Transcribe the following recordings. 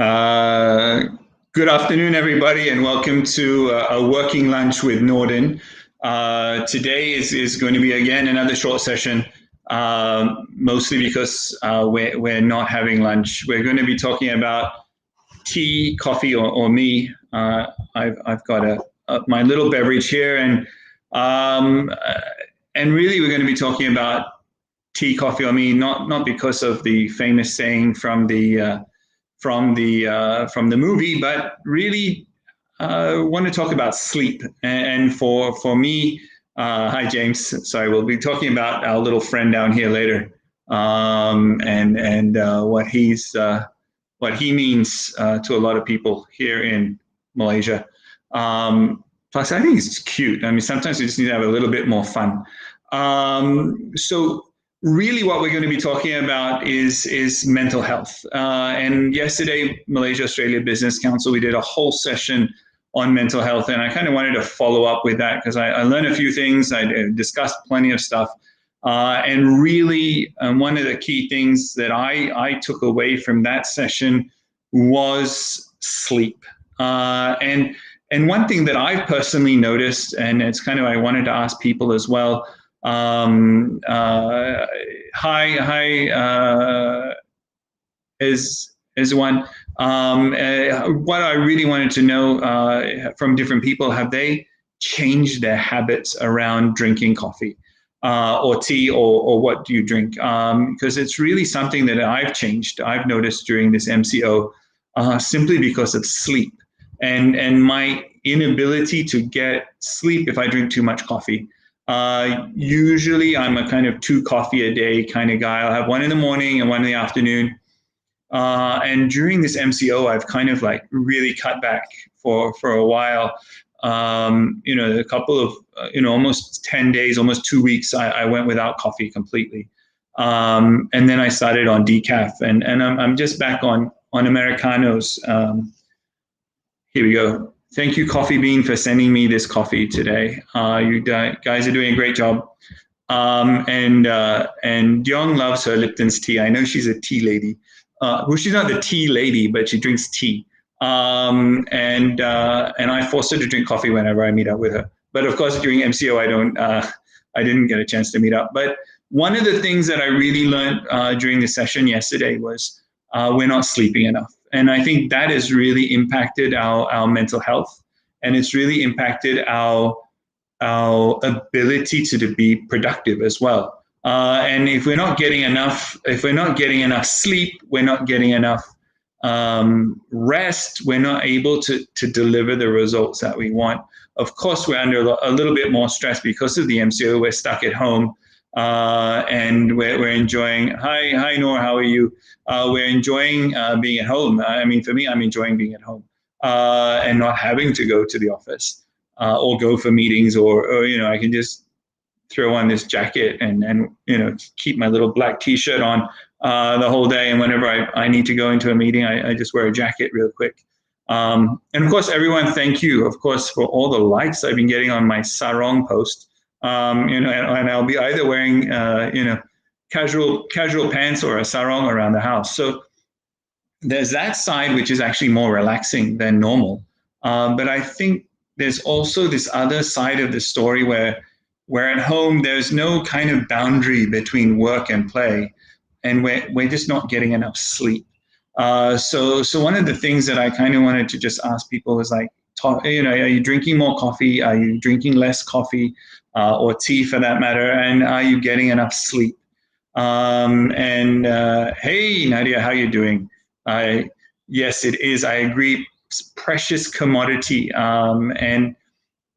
Uh, Good afternoon, everybody, and welcome to a working lunch with Norden. Today is going to be again another short session, mostly because we're not having lunch. We're going to be talking about tea, coffee, or me. I've got my little beverage here, um, and really we're going to be talking about tea, coffee, or me, not because of the famous saying from the movie, but really want to talk about sleep. And for me, hi James. Sorry, we'll be talking about our little friend down here later, and what he means to a lot of people here in Malaysia. Plus, I think it's cute. I mean, sometimes we just need to have a little bit more fun. So really what we're going to be talking about is mental health. And yesterday, Malaysia Australia Business Council, we did a whole session on mental health, and I kind of wanted to follow up with that because I learned a few things. I discussed plenty of stuff. And really, one of the key things that I took away from that session was sleep. And one thing that I've personally noticed, and it's kind of I wanted to ask people as well. Hi, is one. What I really wanted to know from different people, have they changed their habits around drinking coffee or tea, or what do you drink? Because it's really something that I've changed. I've noticed during this MCO, simply because of sleep and my inability to get sleep if I drink too much coffee. Usually I'm a kind of 2 coffee a day kind of guy. I'll have one in the morning and one in the afternoon. And during this MCO, I've kind of like really cut back for a while. A couple of, almost 10 days, almost 2 weeks, I went without coffee completely. And then I started on decaf, and I'm just back on Americanos. Here we go. Thank you, Coffee Bean, for sending me this coffee today. You guys are doing a great job. And Diong loves her Lipton's tea. I know she's a tea lady. Well, she's not the tea lady, but she drinks tea. And I force her to drink coffee whenever I meet up with her. But of course, during MCO, I didn't get a chance to meet up. But one of the things that I really learned during the session yesterday was we're not sleeping enough. And I think that has really impacted our mental health, and it's really impacted our ability to be productive as well. And if we're not getting enough sleep, we're not getting enough rest, we're not able to deliver the results that we want. Of course, we're under a little bit more stress because of the MCO. We're stuck at home, and we're enjoying. Hi, Noor, how are you? We're enjoying being at home. I mean, for me, I'm enjoying being at home and not having to go to the office or go for meetings, or I can just throw on this jacket and keep my little black T-shirt on the whole day. And whenever I need to go into a meeting, I just wear a jacket real quick. And of course, everyone, thank you, of course, for all the likes I've been getting on my sarong post. And I'll be either wearing, casual pants or a sarong around the house. So there's that side, which is actually more relaxing than normal. But I think there's also this other side of the story where at home, there's no kind of boundary between work and play, and we're just not getting enough sleep. So one of the things that I kind of wanted to just ask people is like, are you drinking more coffee? Are you drinking less coffee or tea for that matter? And are you getting enough sleep? Hey, Nadia, how you doing? Yes, it is. I agree. It's precious commodity. And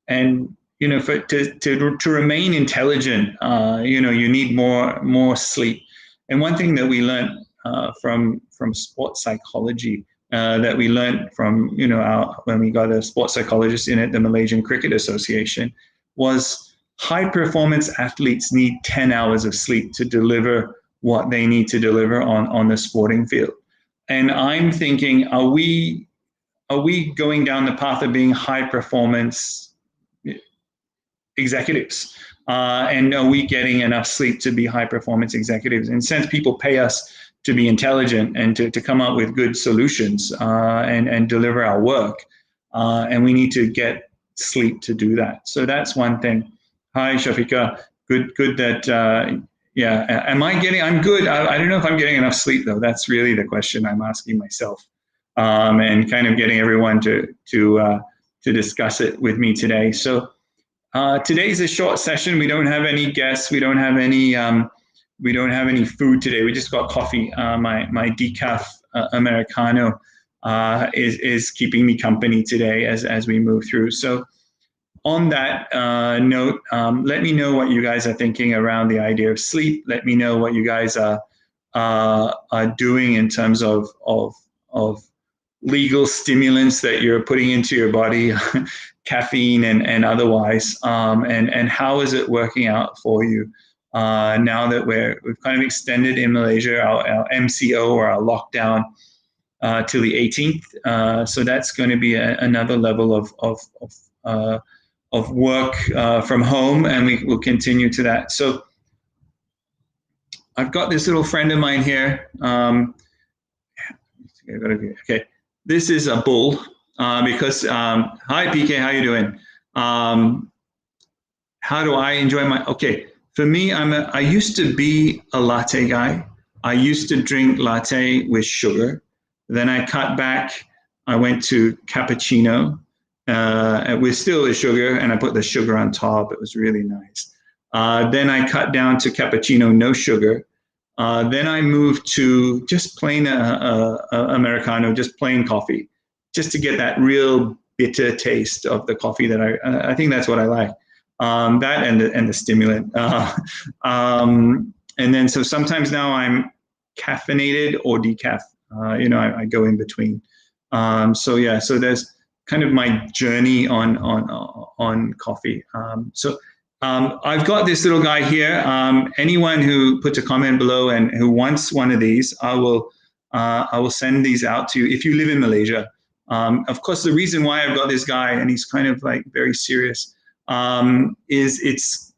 to remain intelligent, you need more sleep. And one thing that we learned from sports psychology, that we learned from when we got a sports psychologist in at the Malaysian Cricket Association, was high performance athletes need 10 hours of sleep to deliver what they need to deliver on the sporting field. And I'm thinking, are we going down the path of being high performance executives? And are we getting enough sleep to be high performance executives? And since people pay us to be intelligent and to come up with good solutions and deliver our work. And we need to get sleep to do that. So that's one thing. Hi, Shafika. Good that, yeah. I'm good. I don't know if I'm getting enough sleep though. That's really the question I'm asking myself. And kind of getting everyone to discuss it with me today. So today's a short session. We don't have any guests. We don't have any food today. We just got coffee. My decaf Americano is keeping me company today as we move through. So on that note, let me know what you guys are thinking around the idea of sleep. Let me know what you guys are doing in terms of legal stimulants that you're putting into your body, caffeine and otherwise, and how is it working out for you now that we've kind of extended in Malaysia our MCO or our lockdown till the 18th. So that's going to be another level of work from home, and we will continue to that. So I've got this little friend of mine here. Okay. This is a bull because, hi PK, how you doing? How do I enjoy okay. For me, I used to be a latte guy. I used to drink latte with sugar. Then I cut back. I went to cappuccino with still the sugar, and I put the sugar on top. It was really nice. Then I cut down to cappuccino, no sugar. Then I moved to just plain Americano, just plain coffee, just to get that real bitter taste of the coffee that I think that's what I like. That and the stimulant. And then so sometimes now I'm caffeinated or decaf. I go in between. So yeah, so there's kind of my journey on coffee. I've got this little guy here. Anyone who puts a comment below and who wants one of these, I will send these out to you if you live in Malaysia. Of course, the reason why I've got this guy, and he's kind of like very serious, is it's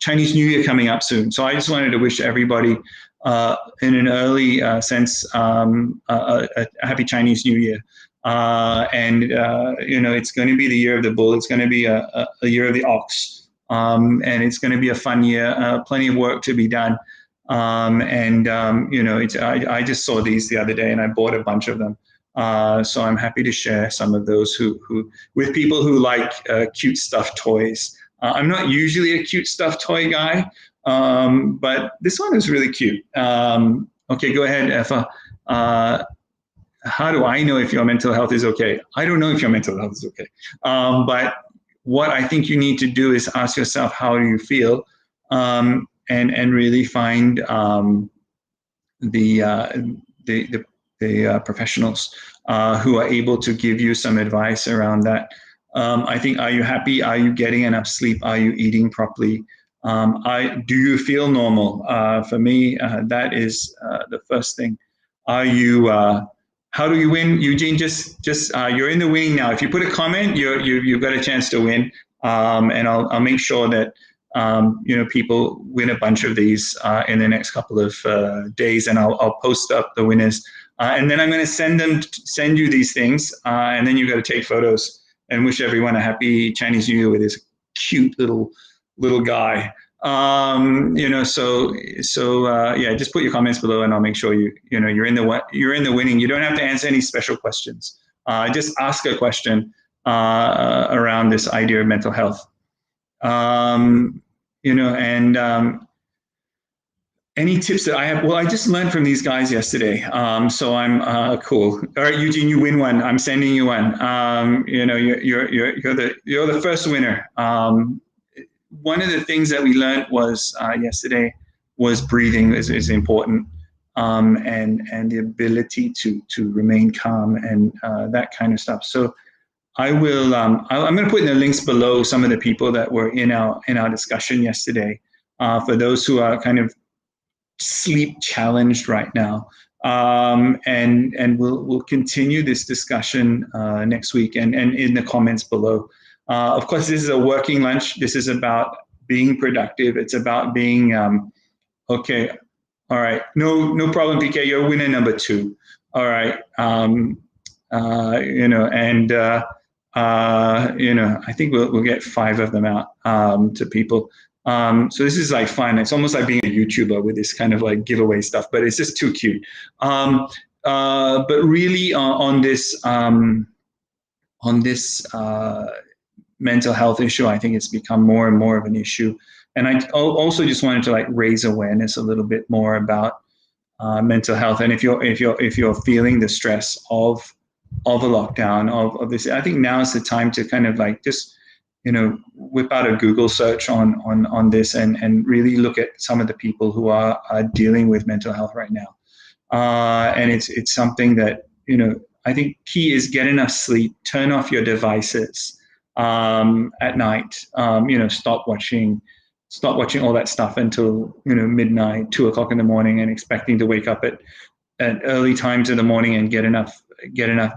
Chinese New Year coming up soon. So I just wanted to wish everybody in an early sense a happy Chinese New Year. It's going to be the year of the bull. It's going to be a year of the ox. And it's going to be a fun year, plenty of work to be done. I just saw these the other day and I bought a bunch of them. So I'm happy to share some of those with people who like cute stuffed toys. I'm not usually a cute stuffed toy guy, but this one is really cute. Okay, go ahead, Effa. How do I know if your mental health is okay? I don't know if your mental health is okay. But what I think you need to do is ask yourself, how do you feel? And really find the professionals who are able to give you some advice around that. I think, are you happy? Are you getting enough sleep? Are you eating properly? Do you feel normal? For me, that is the first thing. Are you? How do you win, Eugene? Just you're in the winning now. If you put a comment, you've got a chance to win. And I'll make sure that people win a bunch of these in the next couple of days, and I'll post up the winners. And then I'm going to send you these things, and then you've got to take photos and wish everyone a happy Chinese New Year with this cute little guy. Yeah, just put your comments below, and I'll make sure you're in the winning. You don't have to answer any special questions. Just ask a question around this idea of mental health. Any tips that I have? Well, I just learned from these guys yesterday, so I'm cool. All right, Eugene, you win one. I'm sending you one. You're the first winner. One of the things that we learned was yesterday was breathing is important, and the ability to remain calm and that kind of stuff. So I will. I'm going to put in the links below some of the people that were in our discussion yesterday. For those who are kind of sleep challenged right now, and we'll continue this discussion next week and in the comments below. Of course, this is a working lunch. This is about being productive. It's about being okay. All right. No problem, PK. You're winner number two. All right. And I think we'll get five of them out to people. So this is like fun. It's almost like being a YouTuber with this kind of like giveaway stuff, but it's just too cute. But really on this mental health issue, I think it's become more and more of an issue. And I also just wanted to like raise awareness a little bit more about mental health. And if you're feeling the stress of a lockdown of this, I think now is the time to kind of like just whip out a Google search on this and really look at some of the people who are dealing with mental health right now. And it's something that I think key is get enough sleep, turn off your devices at night. Stop watching all that stuff until midnight, 2 o'clock in the morning, and expecting to wake up at early times in the morning and get enough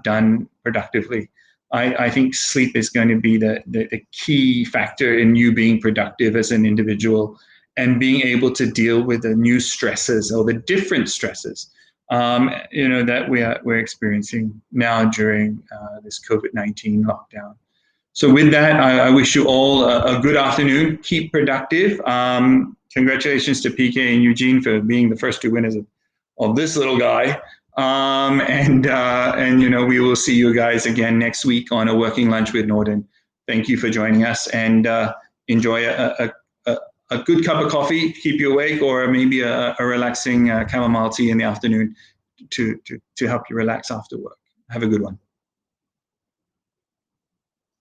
done productively. I think sleep is going to be the key factor in you being productive as an individual and being able to deal with the new stresses or the different stresses that we're experiencing now during this COVID-19 lockdown. So with that, I wish you all a good afternoon. Keep productive. Congratulations to PK and Eugene for being the first two winners of this little guy. And we will see you guys again next week on A Working Lunch with Norden. Thank you for joining us, and enjoy a good cup of coffee, keep you awake, or maybe a relaxing chamomile tea in the afternoon to help you relax after work. Have a good one.